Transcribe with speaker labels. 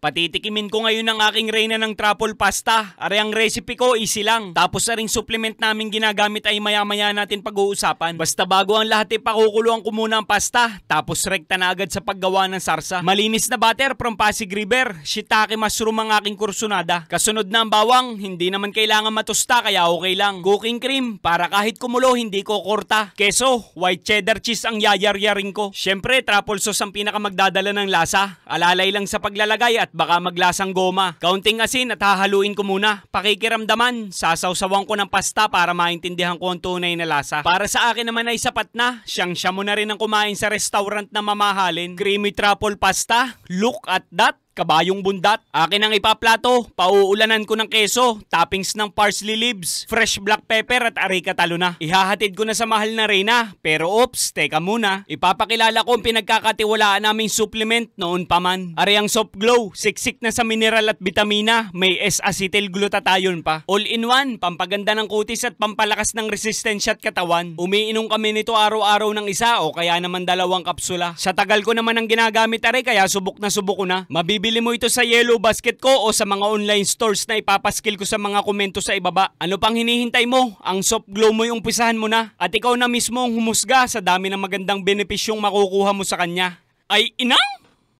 Speaker 1: Patitikimin ko ngayon ang aking reyna ng truffle pasta. Are ang recipe ko, easy lang. Tapos na ring supplement namin ginagamit ay maya-maya natin pag-uusapan. Basta bago ang lahat ipakukuluan ko muna ang pasta. Tapos rekta na agad sa paggawa ng sarsa. Malinis na butter from Pasig River. Shiitake mushroom ang aking kursunada. Kasunod na ang bawang, hindi naman kailangan matusta kaya okay lang. Cooking cream, para kahit kumulo hindi ko korta. Keso, white cheddar cheese ang yayar-yaring ko. Syempre, truffle sauce ang pinakamagdadala ng lasa. Alalay lang sa paglalagay at baka maglasang goma. Kaunting asin at hahaluin ko muna. Pakikiramdaman, sasawsawan ko ng pasta para maintindihan ko ang tunay na lasa. Para sa akin naman ay sapat na. Siyang-siya mo na rin ang kumain sa restaurant na mamahalin. Creamy truffle pasta, look at that. Kabayong bundat. Akin ang ipaplato. Pauulanan ko ng keso, toppings ng parsley leaves, fresh black pepper at areca talo na. Ihahatid ko na sa mahal na reyna. Pero oops, teka muna. Ipapakilala ko ang pinagkakatiwalaan naming supplement noon pa man. Are ang Soft Glow, siksik na sa mineral at bitamina. May S-acetylglutathione pa. All-in-one, pampaganda ng kutis at pampalakas ng resistensya at katawan. Umiinom kami nito araw-araw ng isa o kaya naman 2 kapsula. Sa tagal ko naman ang ginagamit are kaya subok na subok ko na. Bibili mo ito sa Yellow Basket ko o sa mga online stores na ipapaskil ko sa mga komento sa ibaba. Ano pang hinihintay mo? Ang Soft Glow mo yung umpisahan mo na. At ikaw na mismo ang humusga sa dami ng magandang benepisyong makukuha mo sa kanya. Ay inang!